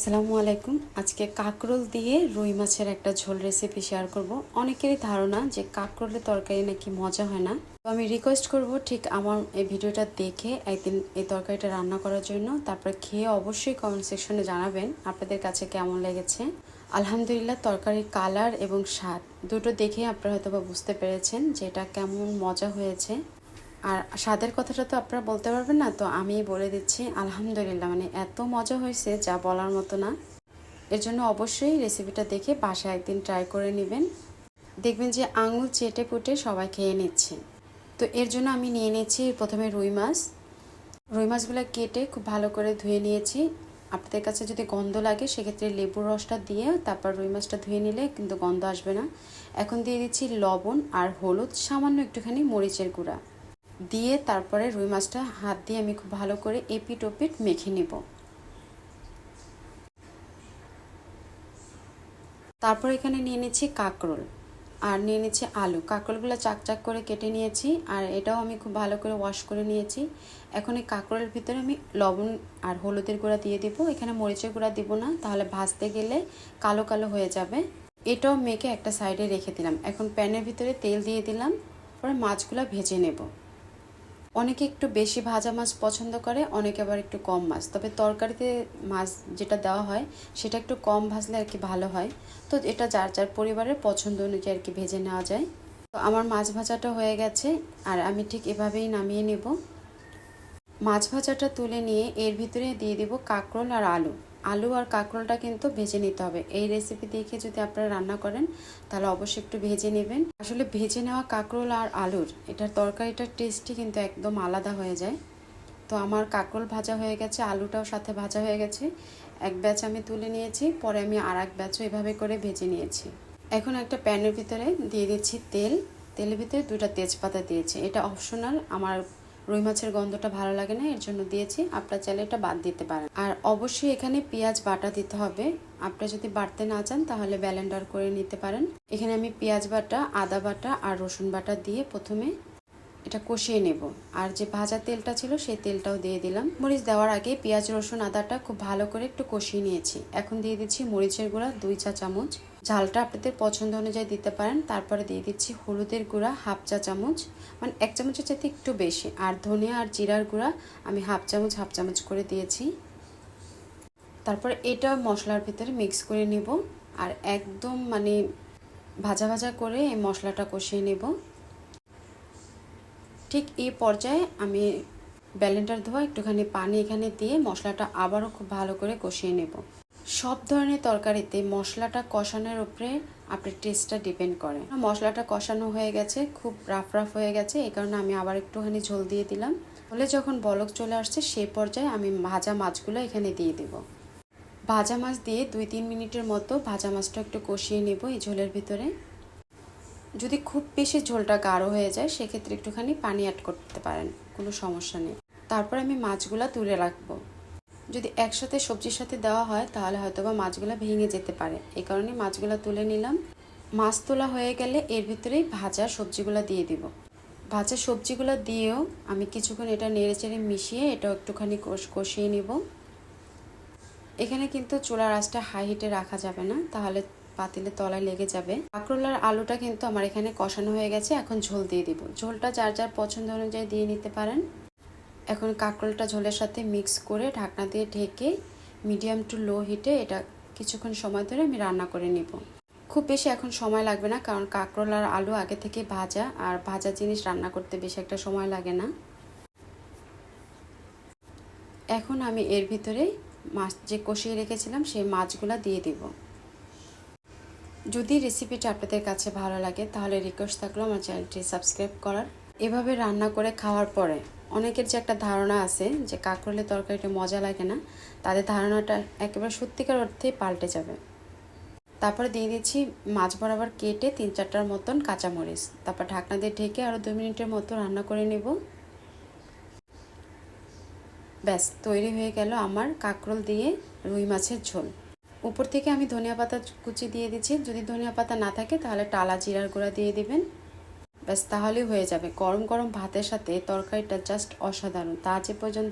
আসসালামু আলাইকুম। আজকে কাঁকরোল দিয়ে রুই মাছের একটা ঝোল রেসিপি শেয়ার করব। অনেকেরই ধারণা যে কাঁকরোলের তরকারি নাকি মজা হয় না। তো আমি রিকোয়েস্ট করব ঠিক আমার এই ভিডিওটা দেখে একদিন এই তরকারিটা রান্না করার জন্য। তারপরে খেয়ে অবশ্যই কমেন্ট সেকশনে জানাবেন আপনাদের কাছে কেমন লেগেছে। আলহামদুলিল্লাহ, তরকারির কালার এবং স্বাদ দুটো দেখেই আপনারা হয়তো বুঝতে পেরেছেন যে এটা কেমন মজা হয়েছে। আর স্বাদের কথাটা তো আপনারা বলতে পারবেন না, তো আমি বলে দিচ্ছি আলহামদুলিল্লাহ, মানে এত মজা হয়েছে যা বলার মতো না। এর জন্য অবশ্যই রেসিপিটা দেখে বাসায় একদিন ট্রাই করে নেবেন। দেখবেন যে আঙুল চেটে পুটে সবাই খেয়ে নিচ্ছে। তো এর জন্য আমি নিয়ে নিয়েছি প্রথমে রুই মাছ। রুই মাছগুলো কেটে খুব ভালো করে ধুয়ে নিয়েছি। আপনাদের কাছে যদি গন্ধ লাগে সেক্ষেত্রে লেবুর রসটা দিয়ে তারপর রুই মাছটা ধুয়ে নিলে কিন্তু গন্ধ আসবে না। এখন দিয়ে দিচ্ছি লবণ আর হলুদ, সামান্য একটুখানি মরিচের গুঁড়া দিয়ে তারপরে রুই মাছটা হাত দিয়ে আমি খুব ভালো করে এপিট ওপিট মেখে নেব। তারপর এখানে নিয়ে নিচ্ছি কাঁকরোল আর নিয়ে নিচ্ছি আলু। কাঁকরোলগুলো চাক চাক করে কেটে নিয়েছি আর এটাও আমি খুব ভালো করে ওয়াশ করে নিয়েছি। এখন এই কাঁকরোলের ভিতরে আমি লবণ আর হলুদের গুঁড়া দিয়ে দিব। এখানে মরিচের গুঁড়া দিব না, তাহলে ভাজতে গেলে কালো কালো হয়ে যাবে। এটাও মেখে একটা সাইডে রেখে দিলাম। এখন প্যানের ভিতরে তেল দিয়ে দিলাম, পরে মাছগুলো ভেজে নেব। অনেকে একটু বেশি ভাজা মাছ পছন্দ করে, অনেকে আবার একটু কম মাছ। তবে তরকারিতে মাছ যেটা দেওয়া হয় সেটা একটু কম ভাজলে আর কি ভালো হয়। তো এটা যার যার পরিবারের পছন্দ অনুযায়ী আর কি ভেজে নেওয়া যায়। তো আমার মাছ ভাজাটা হয়ে গেছে আর আমি ঠিক এভাবেই নামিয়ে নেব। মাছ ভাজাটা তুলে নিয়ে এর ভিতরে দিয়ে দিব কাঁকরোল আর আলু। আলু আর কাঁকরোলটা কিন্তু ভেজে নিতে হবে। এই রেসিপি দেখে যদি আপনারা রান্না করেন তাহলে অবশ্যই একটু ভেজে নেবেন। আসলে ভেজে নেওয়া কাঁকরোল আর আলুর এটার তরকারিটার টেস্টই কিন্তু একদম আলাদা হয়ে যায়। তো আমার কাঁকরোল ভাজা হয়ে গেছে, আলুটাও সাথে ভাজা হয়ে গেছে। এক ব্যাচ আমি তুলে নিয়েছি, পরে আমি আর এক ব্যাচও এভাবে করে ভেজে নিয়েছি। এখন একটা প্যানের ভিতরে দিয়ে দিচ্ছি তেল। তেলের ভিতরে 2টা তেজপাতা দিয়েছি। এটা অপশনাল, আমার রুই মাছের গন্ধটা ভালো লাগে না এর জন্য দিয়েছি। আপনারা চাইলে এটা বাদ দিতে পারেন। আর অবশ্যই এখানে পেঁয়াজ বাটা দিতে হবে। আপনারা যদি বাটতে না চান তাহলে ব্লেন্ডার করে নিতে পারেন। এখানে আমি পেঁয়াজ বাটা, আদা বাটা আর রসুন বাটা দিয়ে প্রথমে এটা কষিয়ে নেব। আর যে ভাজা তেলটা ছিল সেই তেলটাও দিয়ে দিলাম। মরিচ দেওয়ার আগে পেঁয়াজ রসুন আদাটা খুব ভালো করে একটু কষিয়ে নিয়েছি। এখন দিয়ে দিচ্ছি মরিচের গুঁড়া 2 চা চামচ। ঝালটা আপনাদের পছন্দ অনুযায়ী দিতে পারেন। তারপরে দিয়ে দিচ্ছি হলুদের গুঁড়া 1/2 চা চামচ, মানে 1 চামচের চাইতে একটু বেশি। আর ধনিয়া আর জিরার গুঁড়া আমি 1/2 চামচ করে দিয়েছি। তারপর এটা মশলার ভিতরে মিক্স করে নেব আর একদম মানে ভাজা ভাজা করে এই মশলাটা কষিয়ে নেব। ঠিক এই পর্যায়ে আমি ব্লেন্ডার ধোয়া একটুখানি পানি এখানে দিয়ে মশলাটা আবারও খুব ভালো করে কষিয়ে নেব। সব ধরনের তরকারিতে মশলাটা কষানোর উপরে আপনার টেস্টটা ডিপেন্ড করে। মশলাটা কষানো হয়ে গেছে, খুব রাফ রাফ হয়ে গেছে, এই কারণে আমি আবার একটুখানি ঝোল দিয়ে দিলাম। হলে যখন বলক চলে আসছে সেই পর্যায়ে আমি ভাজা মাছগুলো এখানে দিয়ে দেব। ভাজা মাছ দিয়ে 2-3 মিনিটের মতো ভাজা মাছটা একটু কষিয়ে নেব এই ঝোলের ভিতরে। যদি খুব বেশি ঝোলটা গাঢ় হয়ে যায় সেক্ষেত্রে একটুখানি পানি অ্যাড করতে পারেন, কোনো সমস্যা নেই। তারপর আমি মাছগুলো তুলে রাখবো। যদি একসাথে সবজির সাথে দেওয়া হয় তাহলে হয়তোবা মাছগুলো ভেঙে যেতে পারে, এই কারণে মাছগুলো তুলে নিলাম। মাছ তোলা হয়ে গেলে এর ভিতরেই ভাজা সবজিগুলো দিয়ে দিব। ভাজা সবজিগুলো দিয়েও আমি কিছুক্ষণ এটা নেড়েচেড়ে মিশিয়ে এটাও একটুখানি কষিয়ে নিব। এখানে কিন্তু চুলার আঁচটা হাই হিটে রাখা যাবে না, তাহলে পাতিলে তলায় লেগে যাবে। কাঁকরোল আর আলুটা কিন্তু আমার এখানে কষানো হয়ে গেছে। এখন ঝোল দিয়ে দিব। ঝোলটা যার যার পছন্দ অনুযায়ী দিয়ে নিতে পারেন। এখন কাঁকরোলটা ঝোলের সাথে মিক্স করে ঢাকনা দিয়ে ঢেকে মিডিয়াম টু লো হিটে এটা কিছুক্ষণ সময় ধরে আমি রান্না করে নিব। খুব বেশি এখন সময় লাগবে না, কারণ কাঁকরোল আর আলু আগে থেকে ভাজা, আর ভাজা জিনিস রান্না করতে বেশি একটা সময় লাগে না। এখন আমি এর ভিতরে মাছ যে কষিয়ে রেখেছিলাম সেই মাছগুলো দিয়ে দিব। যদি রেসিপিটা আপনাদের কাছে ভালো লাগে তাহলে রিকোয়েস্ট থাকলো আমার চ্যানেলটি সাবস্ক্রাইব করার। এভাবে রান্না করে খাওয়ার পরে অনেকের যে একটা ধারণা আছে যে কাঁকরোলের তরকারিটা মজা লাগে না, তাদের ধারণাটা একেবারে সত্যিকার অর্থেই পাল্টে যাবে। তারপরে দিয়ে দিচ্ছি মাছ বরাবর কেটে 3-4টার মতন কাঁচামরিচ। তারপর ঢাকনা দিয়ে ঢেকে আরও 2 মিনিটের মতো রান্না করে নেব। ব্যাস তৈরি হয়ে গেল আমার কাঁকরোল দিয়ে রুই মাছের ঝোল। উপর থেকে আমি ধনিয়া পাতা কুচি দিয়ে দিচ্ছি। যদি ধনিয়া পাতা না থাকে তাহলে টালা জিরার গুঁড়া দিয়ে দিবেন। ব্যাস তাহলেই হয়ে যাবে। গরম গরম ভাতের সাথে তরকারিটা জাস্ট অসাধারণ। তা যে পর্যন্ত